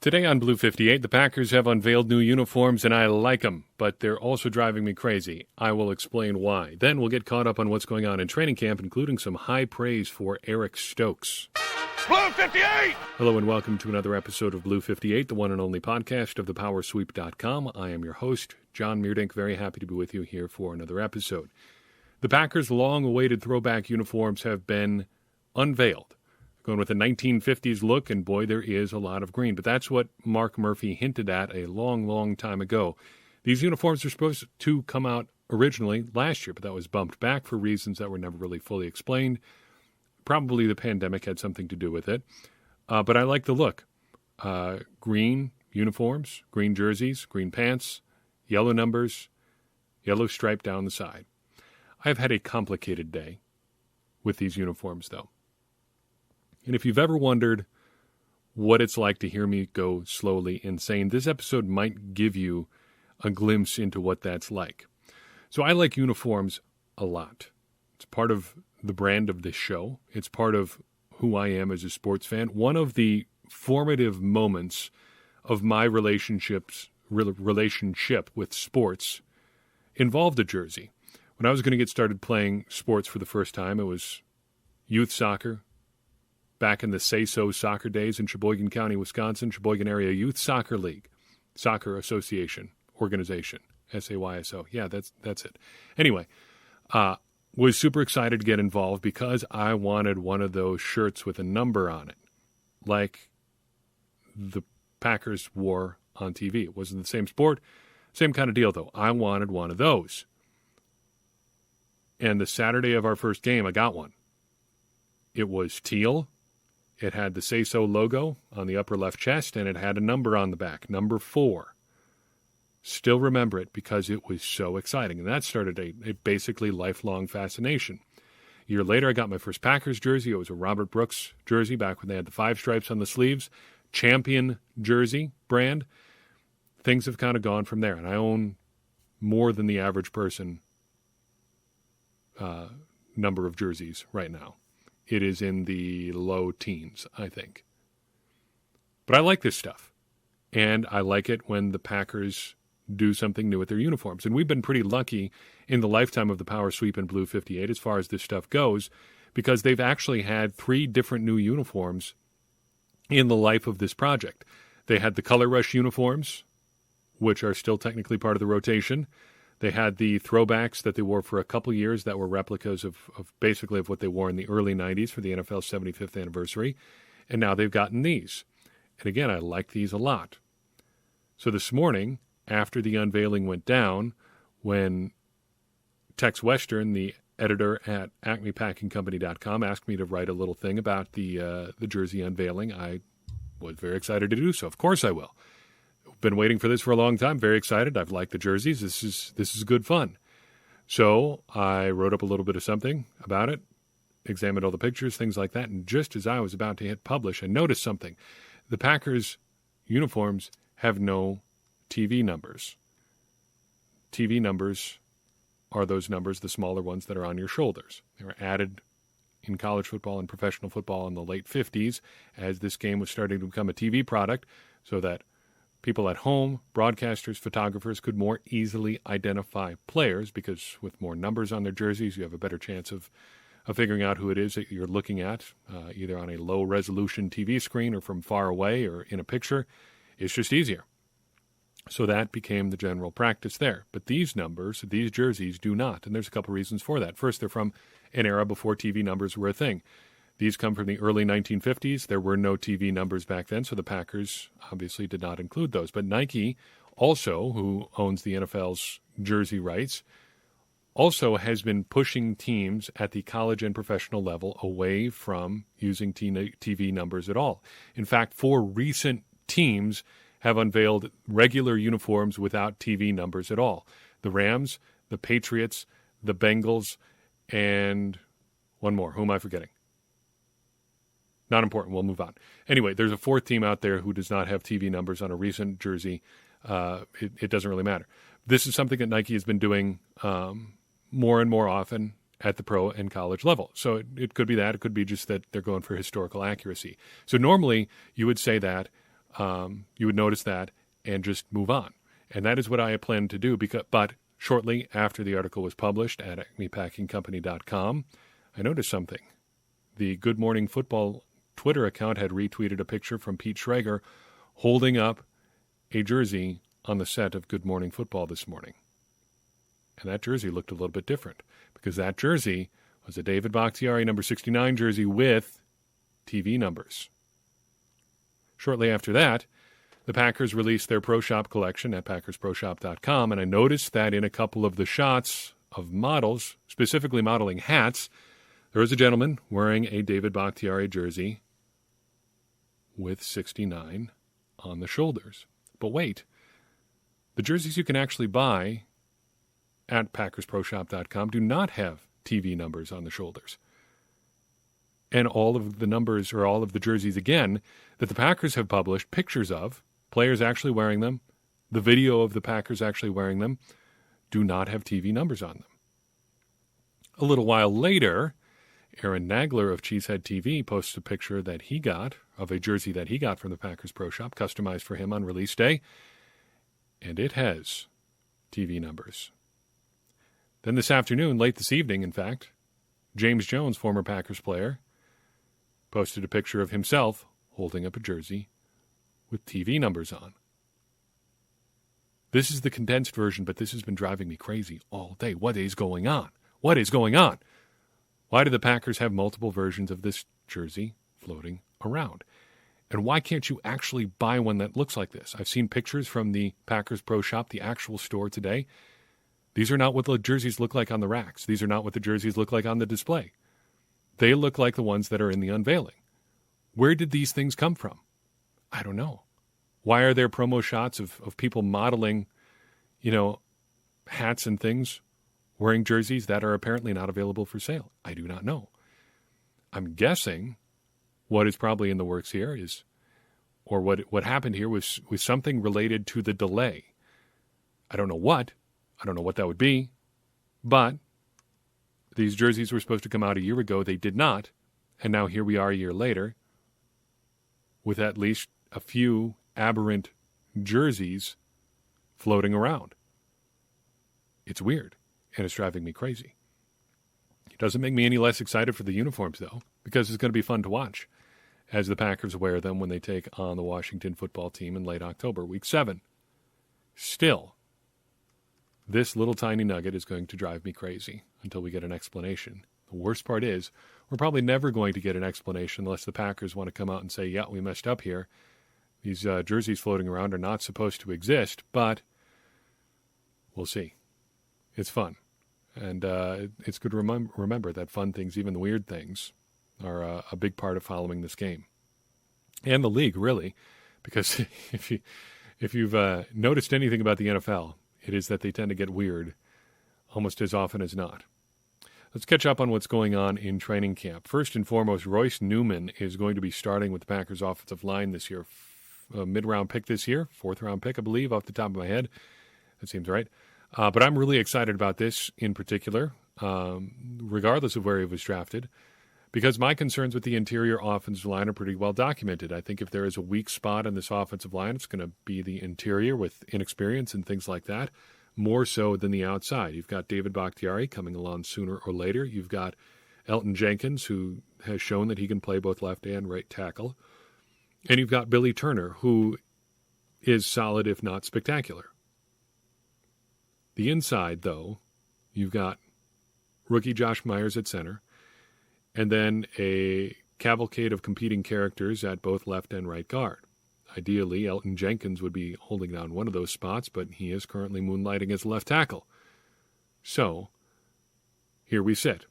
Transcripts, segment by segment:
Today on Blue 58, the Packers have unveiled new uniforms, and I like them, but they're also driving me crazy. I will explain why. Then we'll get caught up on what's going on in training camp, including some high praise for Eric Stokes. Blue 58! Hello and welcome to another episode of Blue 58, the one and only podcast of thepowersweep.com. I am your host, John Meerdink. Very happy to be with you here for another episode. The Packers' long-awaited throwback uniforms have been unveiled. Going with a 1950s look, and boy, there is a lot of green. But that's what Mark Murphy hinted at a long, long time ago. These uniforms were supposed to come out originally last year, but that was bumped back for reasons that were never really fully explained. Probably the pandemic had something to do with it. But I like the look. Green uniforms, green jerseys, green pants, yellow numbers, yellow stripe down the side. I've had a complicated day with these uniforms, though. And if you've ever wondered what it's like to hear me go slowly insane, this episode might give you a glimpse into what that's like. So I like uniforms a lot. It's part of the brand of this show. It's part of who I am as a sports fan. One of the formative moments of my relationship with sports involved a jersey. When I was going to get started playing sports for the first time, it was youth soccer. Back in the Say-So soccer days in Sheboygan County, Wisconsin, Sheboygan Area Youth Soccer League, Soccer Association, Organization, SAYSO. Yeah, that's it. Anyway, was super excited to get involved because I wanted one of those shirts with a number on it, like the Packers wore on TV. It wasn't the same sport, same kind of deal, though. I wanted one of those. And the Saturday of our first game, I got one. It was teal. It had the Say-So logo on the upper left chest, and it had a number on the back, number 4. Still remember it because it was so exciting. And that started a basically lifelong fascination. A year later, I got my first Packers jersey. It was a Robert Brooks jersey back when they had the 5 stripes on the sleeves. Champion jersey brand. Things have kind of gone from there. And I own more than the average person number of jerseys right now. It is in the low teens, I think. But I like this stuff. And I like it when the Packers do something new with their uniforms. And we've been pretty lucky in the lifetime of the Power Sweep and Blue 58 as far as this stuff goes, because they've actually had 3 different new uniforms in the life of this project. They had the Color Rush uniforms, which are still technically part of the rotation. They had the throwbacks that they wore for a couple years that were replicas of basically of what they wore in the early 90s for the NFL's 75th anniversary. And now they've gotten these. And again, I like these a lot. So this morning, after the unveiling went down, when Tex Western, the editor at acmepackingcompany.com, asked me to write a little thing about the jersey unveiling, I was very excited to do so. Of course I will. Been waiting for this for a long time. Very excited. I've liked the jerseys. This is good fun. So I wrote up a little bit of something about it, examined all the pictures, things like that. And just as I was about to hit publish, I noticed something. The Packers uniforms have no TV numbers. TV numbers are those numbers, the smaller ones that are on your shoulders. They were added in college football and professional football in the late 50s as this game was starting to become a TV product so that people at home, broadcasters, photographers could more easily identify players because with more numbers on their jerseys, you have a better chance of figuring out who it is that you're looking at, either on a low-resolution TV screen or from far away or in a picture. It's just easier. So that became the general practice there. But these numbers, these jerseys, do not, and there's a couple reasons for that. First, they're from an era before TV numbers were a thing. These come from the early 1950s. There were no TV numbers back then, so the Packers obviously did not include those. But Nike also, who owns the NFL's jersey rights, also has been pushing teams at the college and professional level away from using TV numbers at all. In fact, 4 recent teams have unveiled regular uniforms without TV numbers at all. The Rams, the Patriots, the Bengals, and one more. Who am I forgetting? Not important. We'll move on. Anyway, there's a 4th team out there who does not have TV numbers on a recent jersey. It doesn't really matter. This is something that Nike has been doing more and more often at the pro and college level. So it could be that. It could be just that they're going for historical accuracy. So normally you would say that you would notice that and just move on. And that is what I planned to do. But shortly after the article was published at acmepackingcompany.com, I noticed something. The Good Morning Football Twitter account had retweeted a picture from Pete Schrager holding up a jersey on the set of Good Morning Football this morning. And that jersey looked a little bit different because that jersey was a David Bakhtiari number 69 jersey with TV numbers. Shortly after that, the Packers released their Pro Shop collection at packersproshop.com, and I noticed that in a couple of the shots of models, specifically modeling hats, there was a gentleman wearing a David Bakhtiari jersey with 69 on the shoulders. But wait, the jerseys you can actually buy at packersproshop.com do not have TV numbers on the shoulders. And all of the numbers, or all of the jerseys, again, that the Packers have published pictures of, players actually wearing them, the video of the Packers actually wearing them, do not have TV numbers on them. A little while later, Aaron Nagler of Cheesehead TV posts a picture that he got, of a jersey that he got from the Packers Pro Shop, customized for him on release day, and it has TV numbers. Then this afternoon, late this evening, in fact, James Jones, former Packers player, posted a picture of himself holding up a jersey with TV numbers on. This is the condensed version, but this has been driving me crazy all day. What is going on? What is going on? Why do the Packers have multiple versions of this jersey floating around? And why can't you actually buy one that looks like this? I've seen pictures from the Packers Pro Shop, the actual store today. These are not what the jerseys look like on the racks. These are not what the jerseys look like on the display. They look like the ones that are in the unveiling. Where did these things come from? I don't know. Why are there promo shots of people modeling, hats and things, wearing jerseys that are apparently not available for sale? I do not know. I'm guessing what is probably in the works here is, or what happened here was something related to the delay. I don't know what. I don't know what that would be, but these jerseys were supposed to come out a year ago. They did not, and now here we are a year later with at least a few aberrant jerseys floating around. It's weird, and it's driving me crazy. It doesn't make me any less excited for the uniforms, though, because it's going to be fun to watch as the Packers wear them when they take on the Washington football team in late October, Week 7. Still, this little tiny nugget is going to drive me crazy until we get an explanation. The worst part is we're probably never going to get an explanation unless the Packers want to come out and say, yeah, we messed up here. These jerseys floating around are not supposed to exist, but we'll see. It's fun. And it's good to remember that fun things, even the weird things, are a big part of following this game. And the league, really, because if you've noticed anything about the NFL, it is that they tend to get weird almost as often as not. Let's catch up on what's going on in training camp. First and foremost, Royce Newman is going to be starting with the Packers offensive line this year. A mid-round pick this year, fourth-round pick, I believe, off the top of my head. That seems right. But I'm really excited about this in particular, regardless of where he was drafted, because my concerns with the interior offensive line are pretty well documented. I think if there is a weak spot in this offensive line, it's going to be the interior with inexperience and things like that, more so than the outside. You've got David Bakhtiari coming along sooner or later. You've got Elton Jenkins, who has shown that he can play both left and right tackle. And you've got Billy Turner, who is solid, if not spectacular. The inside, though, you've got rookie Josh Myers at center, and then a cavalcade of competing characters at both left and right guard. Ideally, Elton Jenkins would be holding down one of those spots, but he is currently moonlighting as left tackle. So, here we sit.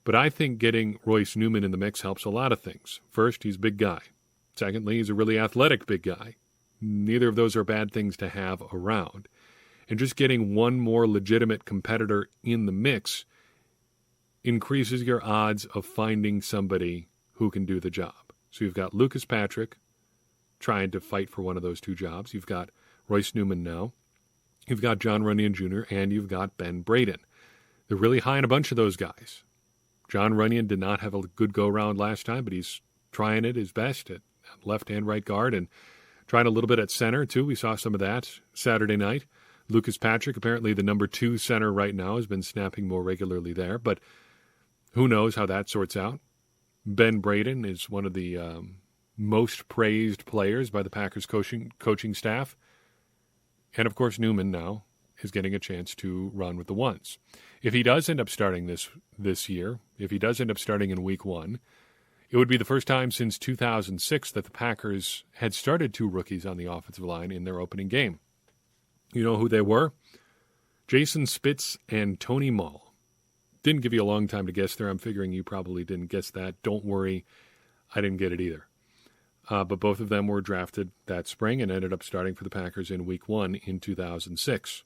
But I think getting Royce Newman in the mix helps a lot of things. First, he's a big guy. Secondly, he's a really athletic big guy. Neither of those are bad things to have around. And just getting one more legitimate competitor in the mix increases your odds of finding somebody who can do the job. So you've got Lucas Patrick trying to fight for one of those two jobs. You've got Royce Newman now. You've got John Runyon Jr., and you've got Ben Braden. They're really high on a bunch of those guys. John Runyon did not have a good go-round last time, but he's trying it his best at left and right guard. And Trying a little bit at center, too. We saw some of that Saturday night. Lucas Patrick, apparently the number 2 center right now, has been snapping more regularly there, but who knows how that sorts out. Ben Braden is one of the most praised players by the Packers coaching staff. And, of course, Newman now is getting a chance to run with the ones. If he does end up starting this year, if he does end up starting in Week 1, it would be the first time since 2006 that the Packers had started 2 rookies on the offensive line in their opening game. You know who they were? Jason Spitz and Tony Mall. Didn't give you a long time to guess there. I'm figuring you probably didn't guess that. Don't worry, I didn't get it either. But both of them were drafted that spring and ended up starting for the Packers in Week 1 in 2006.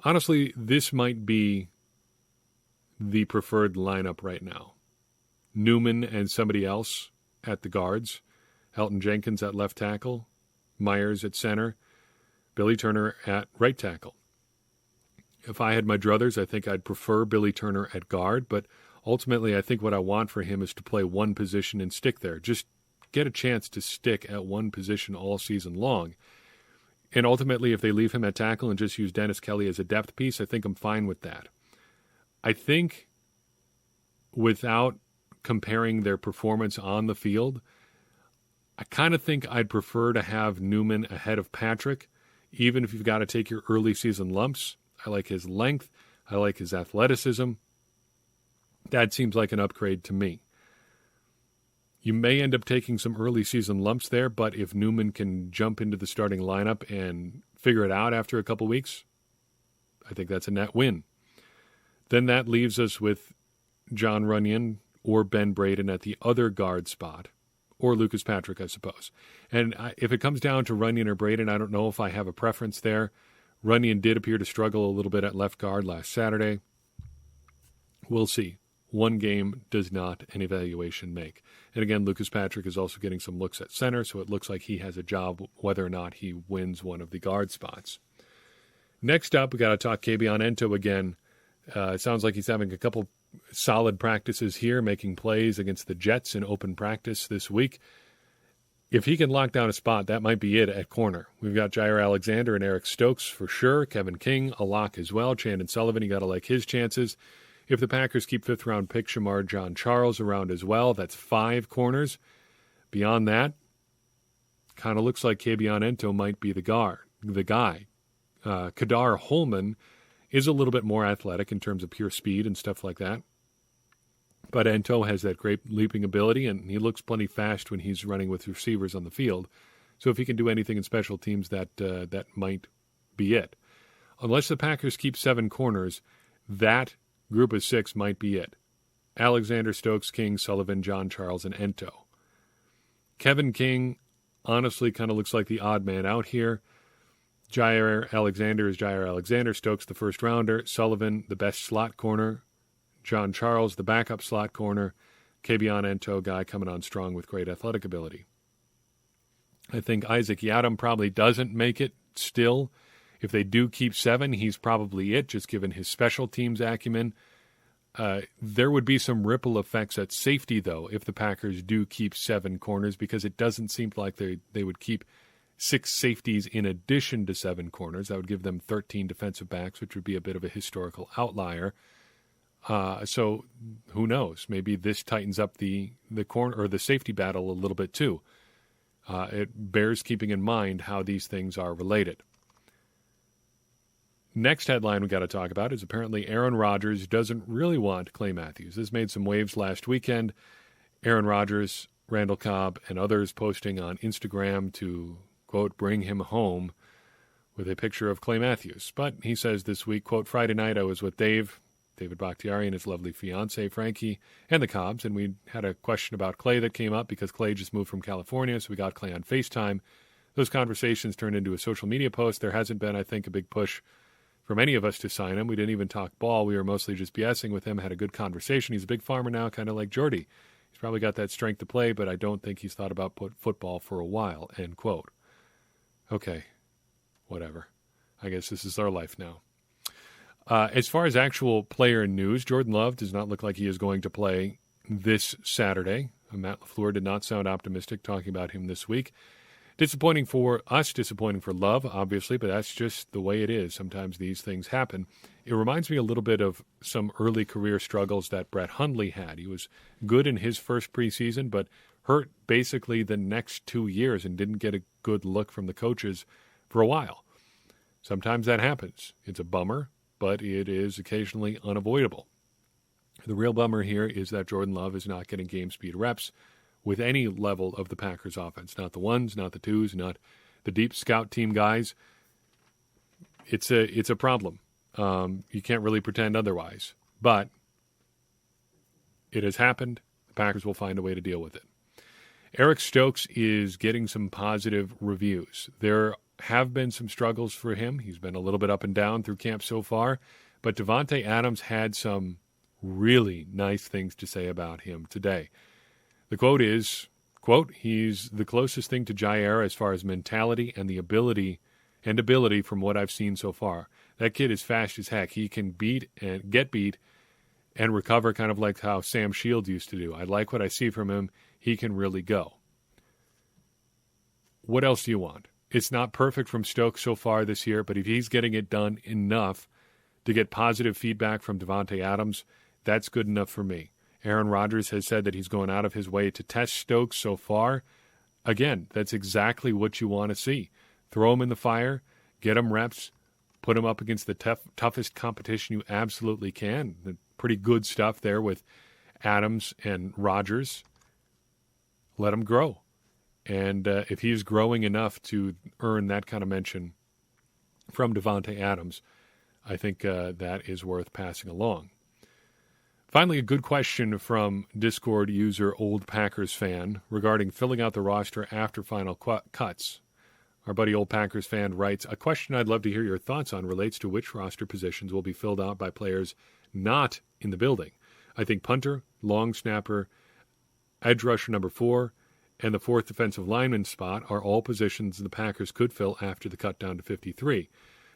Honestly, this might be the preferred lineup right now. Newman and somebody else at the guards, Helton Jenkins at left tackle, Myers at center, Billy Turner at right tackle. If I had my druthers, I think I'd prefer Billy Turner at guard, but ultimately I think what I want for him is to play one position and stick there. Just get a chance to stick at one position all season long. And ultimately, if they leave him at tackle and just use Dennis Kelly as a depth piece, I think I'm fine with that. I think without comparing their performance on the field, I kind of think I'd prefer to have Newman ahead of Patrick, even if you've got to take your early season lumps. I like his length. I like his athleticism. That seems like an upgrade to me. You may end up taking some early season lumps there, but if Newman can jump into the starting lineup and figure it out after a couple weeks, I think that's a net win. Then that leaves us with John Runyon or Ben Braden at the other guard spot, or Lucas Patrick, I suppose. And if it comes down to Runyon or Braden, I don't know if I have a preference there. Runyon did appear to struggle a little bit at left guard last Saturday. We'll see. One game does not an evaluation make. And again, Lucas Patrick is also getting some looks at center, so it looks like he has a job whether or not he wins one of the guard spots. Next up, we got to talk Kabion Ento again. It sounds like he's having a couple solid practices here, making plays against the Jets in open practice this week. If he can lock down a spot, that might be it at corner. We've got Jair Alexander and Eric Stokes for sure. Kevin King, a lock as well. Chandon Sullivan, you got to like his chances. If the Packers keep fifth-round pick Shamar John Charles around as well, that's 5 corners. Beyond that, kind of looks like Kabion Ento might be the guy. Kadar Holman is a little bit more athletic in terms of pure speed and stuff like that. But Ento has that great leaping ability, and he looks plenty fast when he's running with receivers on the field. So if he can do anything in special teams, that might be it. Unless the Packers keep 7 corners, that group of 6 might be it. Alexander, Stokes, King, Sullivan, John Charles, and Ento. Kevin King honestly kind of looks like the odd man out here. Jair Alexander is Jair Alexander. Stokes, the first rounder. Sullivan, the best slot corner. John Charles, the backup slot corner. Kabion Ento, guy coming on strong with great athletic ability. I think Isaac Yiadom probably doesn't make it still. If they do keep 7, he's probably it, just given his special teams acumen. There would be some ripple effects at safety, though, if the Packers do keep 7 corners, because it doesn't seem like they would keep 6 safeties in addition to 7 corners. That would give them 13 defensive backs, which would be a bit of a historical outlier. So who knows? Maybe this tightens up the corner or the safety battle a little bit too. It bears keeping in mind how these things are related. Next headline we got to talk about is apparently Aaron Rodgers doesn't really want Clay Matthews. This made some waves last weekend. Aaron Rodgers, Randall Cobb, and others posting on Instagram to, quote, bring him home with a picture of Clay Matthews. But he says this week, quote, Friday night I was with David Bakhtiari and his lovely fiancée, Frankie, and the Cobbs, and we had a question about Clay that came up because Clay just moved from California, so we got Clay on FaceTime. Those conversations turned into a social media post. There hasn't been, I think, a big push from any of us to sign him. We didn't even talk ball. We were mostly just BSing with him, had a good conversation. He's a big farmer now, kind of like Jordy. He's probably got that strength to play, but I don't think he's thought about football for a while, end quote. Okay, whatever. I guess this is our life now. As far as actual player news, Jordan Love does not look like he is going to play this Saturday. Matt LaFleur did not sound optimistic talking about him this week. Disappointing for us, disappointing for Love, obviously, but that's just the way it is. Sometimes these things happen. It reminds me a little bit of some early career struggles that Brett Hundley had. He was good in his first preseason, but hurt basically the next 2 years and didn't get a good look from the coaches for a while. Sometimes that happens. It's a bummer, but it is occasionally unavoidable. The real bummer here is that Jordan Love is not getting game speed reps with any level of the Packers offense. Not the ones, not the twos, not the deep scout team guys. It's a problem. You can't really pretend otherwise. But it has happened. The Packers will find a way to deal with it. Eric Stokes is getting some positive reviews. There have been some struggles for him. He's been a little bit up and down through camp so far. But Davante Adams had some really nice things to say about him today. The quote is, quote, "He's the closest thing to Jair as far as mentality and the ability from what I've seen so far. That kid is fast as heck. He can beat and get beat and recover kind of like how Sam Shields used to do. I like what I see from him. He can really go." What else do you want? It's not perfect from Stokes so far this year, but if he's getting it done enough to get positive feedback from Davante Adams, that's good enough for me. Aaron Rodgers has said that he's going out of his way to test Stokes so far. Again, that's exactly what you want to see. Throw him in the fire, get him reps, put him up against the toughest competition you absolutely can. Pretty good stuff there with Adams and Rodgers. Let him grow. And if he's growing enough to earn that kind of mention from Davante Adams, I think that is worth passing along. Finally, a good question from Discord user Old Packers Fan regarding filling out the roster after final cuts. Our buddy Old Packers Fan writes, "A question I'd love to hear your thoughts on relates to which roster positions will be filled out by players not in the building. I think punter, long snapper, edge rusher number 4, and the 4th defensive lineman spot are all positions the Packers could fill after the cut down to 53.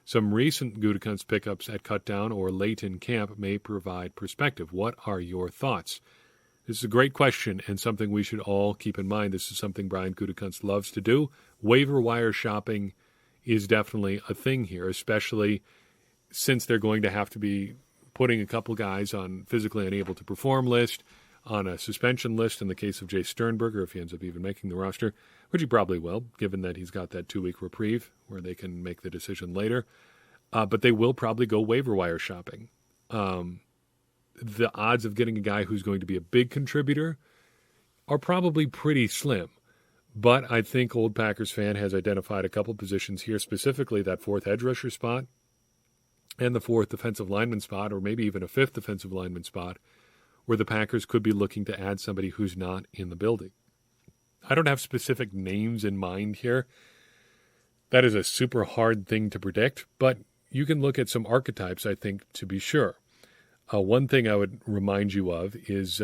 Some recent Gutekunst pickups at cutdown or late in camp may provide perspective. What are your thoughts?" This is a great question and something we should all keep in mind. This is something Brian Gutekunst loves to do. Waiver wire shopping is definitely a thing here, especially since they're going to have to be putting a couple guys on physically unable to perform list, on a suspension list in the case of Jay Sternberger, if he ends up even making the roster, which he probably will, given that he's got that 2-week reprieve where they can make the decision later. But they will probably go waiver wire shopping. The odds of getting a guy who's going to be a big contributor are probably pretty slim. But I think Old Packers Fan has identified a couple positions here, specifically that 4th edge rusher spot and the 4th defensive lineman spot, or maybe even a 5th defensive lineman spot, where the Packers could be looking to add somebody who's not in the building. I don't have specific names in mind here. That is a super hard thing to predict, but you can look at some archetypes, I think, to be sure. One thing I would remind you of is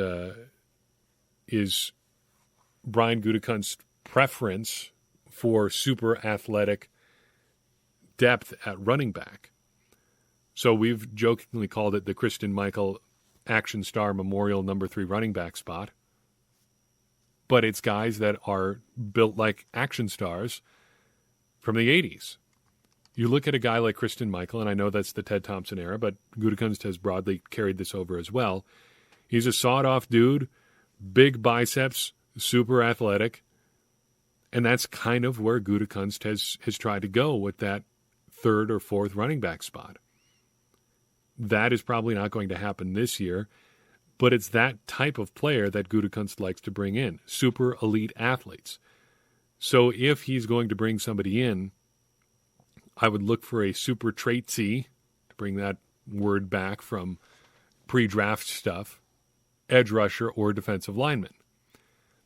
Brian Gutekunst's preference for super athletic depth at running back. So we've jokingly called it the Christian Michael Action Star Memorial number 3 running back spot. But it's guys that are built like action stars from the 80s. You look at a guy like Christian Michael, and I know that's the Ted Thompson era, but Gutekunst has broadly carried this over as well. He's a sawed-off dude, big biceps, super athletic, and that's kind of where Gutekunst has tried to go with that 3rd or 4th running back spot. That is probably not going to happen this year, but it's that type of player that Gutekunst likes to bring in, super elite athletes. So if he's going to bring somebody in, I would look for a super traitsy, to bring that word back from pre-draft stuff, edge rusher or defensive lineman.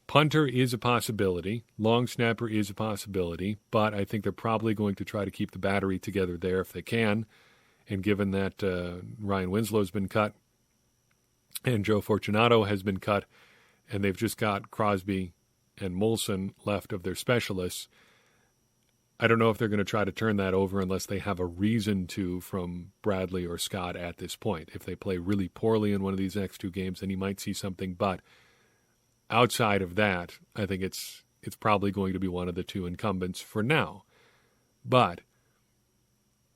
Punter is a possibility. Long snapper is a possibility, but I think they're probably going to try to keep the battery together there if they can. And given that Ryan Winslow's been cut and Joe Fortunato has been cut, and they've just got Crosby and Molson left of their specialists, I don't know if they're going to try to turn that over unless they have a reason to from Bradley or Scott at this point. If they play really poorly in one of these next 2 games, then you might see something. But outside of that, I think it's it's probably going to be one of the two incumbents for now. But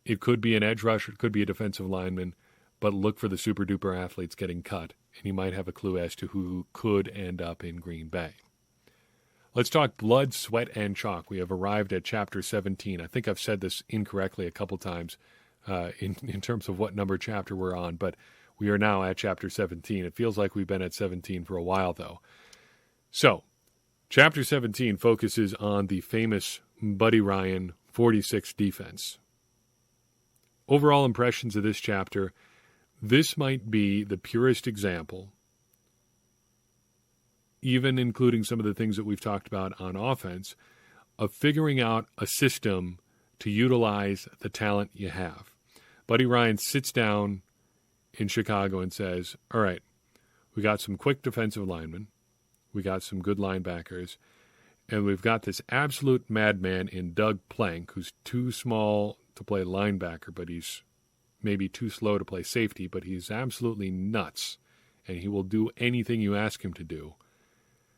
it could be an edge rusher, it could be a defensive lineman, but look for the super-duper athletes getting cut, and you might have a clue as to who could end up in Green Bay. Let's talk blood, sweat, and chalk. We have arrived at Chapter 17. I think I've said this incorrectly a couple times in terms of what number chapter we're on, but we are now at Chapter 17. It feels like we've been at 17 for a while, though. So, Chapter 17 focuses on the famous Buddy Ryan 46 defense. Overall impressions of this chapter, this might be the purest example, even including some of the things that we've talked about on offense, of figuring out a system to utilize the talent you have. Buddy Ryan sits down in Chicago and says, all right, we got some quick defensive linemen, we got some good linebackers, and we've got this absolute madman in Doug Plank, who's too small to play linebacker, but he's maybe too slow to play safety, but he's absolutely nuts, and he will do anything you ask him to do.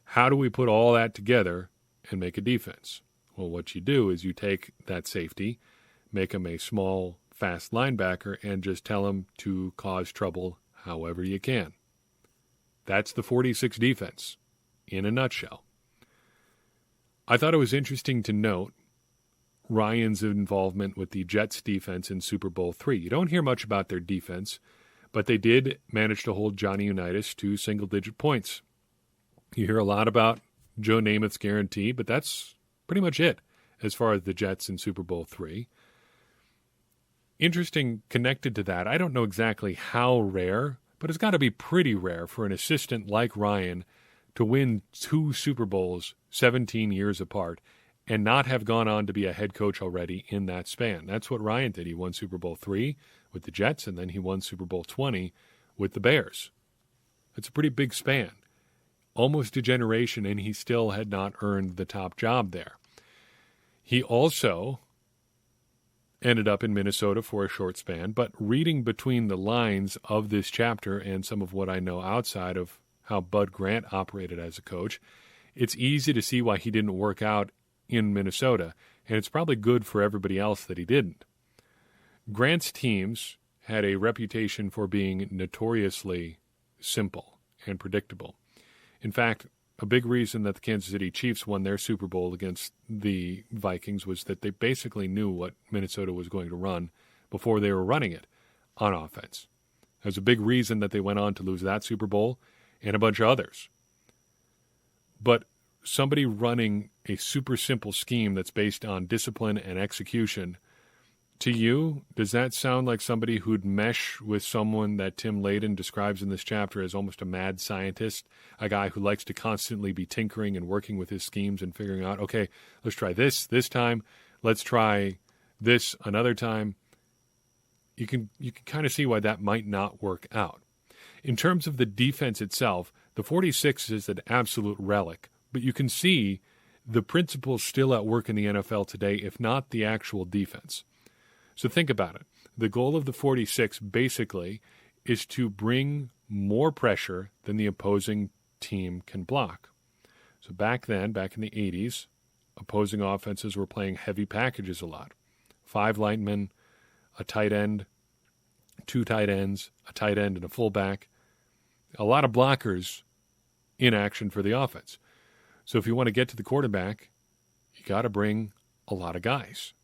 How do we put all that together and make a defense? Well, what you do is you take that safety, make him a small, fast linebacker, and just tell him to cause trouble however you can. That's the 46 defense in a nutshell. I thought it was interesting to note Ryan's involvement with the Jets defense in Super Bowl III. You don't hear much about their defense, but they did manage to hold Johnny Unitas to single-digit points. You hear a lot about Joe Namath's guarantee, but that's pretty much it as far as the Jets in Super Bowl III. Interesting connected to that, I don't know exactly how rare, but it's got to be pretty rare for an assistant like Ryan to win 2 Super Bowls 17 years apart and not have gone on to be a head coach already in that span. That's what Ryan did. He won Super Bowl III with the Jets, and then he won Super Bowl XX with the Bears. That's a pretty big span. Almost a generation, and he still had not earned the top job there. He also ended up in Minnesota for a short span, but reading between the lines of this chapter and some of what I know outside of how Bud Grant operated as a coach, it's easy to see why he didn't work out in Minnesota, and it's probably good for everybody else that he didn't. Grant's teams had a reputation for being notoriously simple and predictable. In fact, a big reason that the Kansas City Chiefs won their Super Bowl against the Vikings was that they basically knew what Minnesota was going to run before they were running it on offense. There's a big reason that they went on to lose that Super Bowl and a bunch of others. But somebody running a super simple scheme that's based on discipline and execution, to you, does that sound like somebody who'd mesh with someone that Tim Layden describes in this chapter as almost a mad scientist, a guy who likes to constantly be tinkering and working with his schemes and figuring out, okay, let's try this time, let's try this another time? You can kind of see why that might not work out. In terms of the defense itself, the 46 is an absolute relic, but you can see the principles still at work in the NFL today, if not the actual defense. So think about it. The goal of the 46 basically is to bring more pressure than the opposing team can block. So back then, back in the 80s, opposing offenses were playing heavy packages a lot. 5 linemen, a tight end, 2 tight ends, a tight end, and a fullback. A lot of blockers in action for the offense. So if you want to get to the quarterback, you got to bring a lot of guys.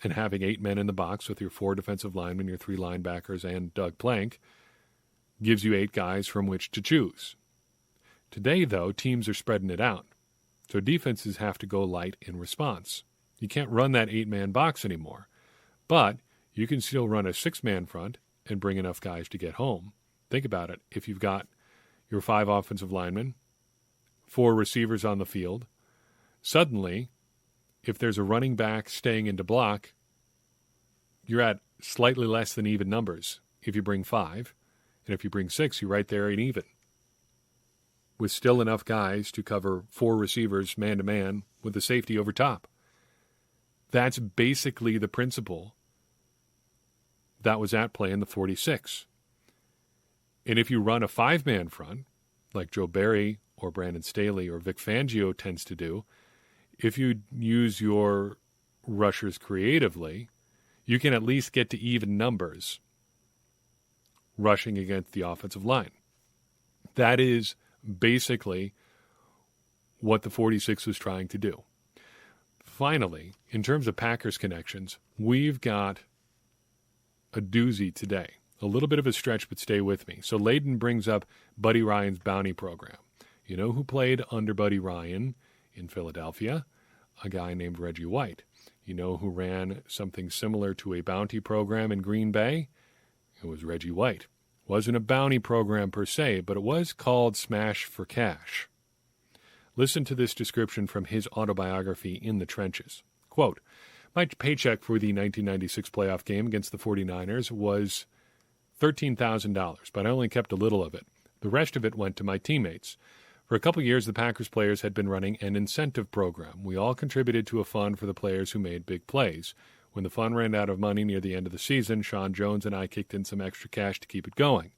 And having 8 men in the box with your 4 defensive linemen, your 3 linebackers, and Doug Plank gives you 8 guys from which to choose. Today, though, teams are spreading it out. So defenses have to go light in response. You can't run that 8-man box anymore. But you can still run a 6-man front and bring enough guys to get home. Think about it. If you've got your 5 offensive linemen, 4 receivers on the field, suddenly, if there's a running back staying into block, you're at slightly less than even numbers if you bring 5. And if you bring 6, you're right there at even, with still enough guys to cover 4 receivers man-to-man with the safety over top. That's basically the principle that was at play in the 46. And if you run a 5-man front, like Joe Barry or Brandon Staley or Vic Fangio tends to do, if you use your rushers creatively, you can at least get to even numbers rushing against the offensive line. That is basically what the 46 was trying to do. Finally, in terms of Packers connections, we've got a doozy today. A little bit of a stretch, but stay with me. So Layden brings up Buddy Ryan's bounty program. You know who played under Buddy Ryan in Philadelphia? A guy named Reggie White. You know who ran something similar to a bounty program in Green Bay? It was Reggie White. Wasn't a bounty program per se, but it was called Smash for Cash. Listen to this description from his autobiography, In the Trenches. Quote, my paycheck for the 1996 playoff game against the 49ers was $13,000, but I only kept a little of it. The rest of it went to my teammates. For a couple years, the Packers players had been running an incentive program. We all contributed to a fund for the players who made big plays. When the fund ran out of money near the end of the season, Sean Jones and I kicked in some extra cash to keep it going.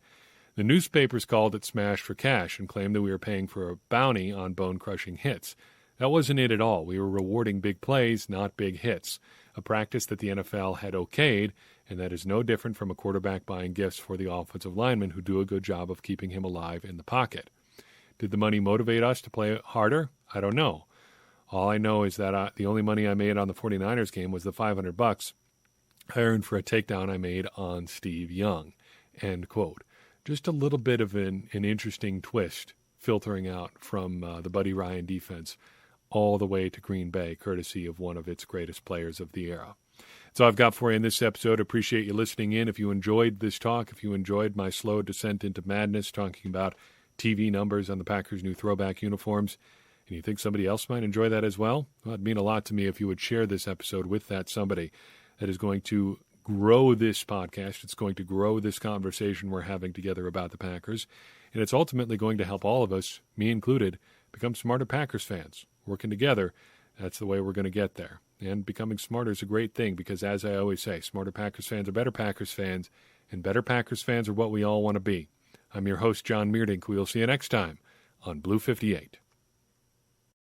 The newspapers called it Smash for Cash and claimed that we were paying for a bounty on bone-crushing hits. That wasn't it at all. We were rewarding big plays, not big hits, a practice that the NFL had okayed, and that is no different from a quarterback buying gifts for the offensive linemen who do a good job of keeping him alive in the pocket. Did the money motivate us to play harder? I don't know. All I know is that the only money I made on the 49ers game was the $500 I earned for a takedown I made on Steve Young. End quote. Just a little bit of an interesting twist filtering out from the Buddy Ryan defense all the way to Green Bay, courtesy of one of its greatest players of the era. That's all I've got for you in this episode. Appreciate you listening in. If you enjoyed this talk, if you enjoyed my slow descent into madness, talking about TV numbers on the Packers' new throwback uniforms, and you think somebody else might enjoy that as well, it'd mean a lot to me if you would share this episode with that somebody. That is going to grow this podcast. It's going to grow this conversation we're having together about the Packers. And it's ultimately going to help all of us, me included, become smarter Packers fans. Working together, that's the way we're going to get there. And becoming smarter is a great thing because, as I always say, smarter Packers fans are better Packers fans, and better Packers fans are what we all want to be. I'm your host, John Meerdink. We'll see you next time on Blue 58.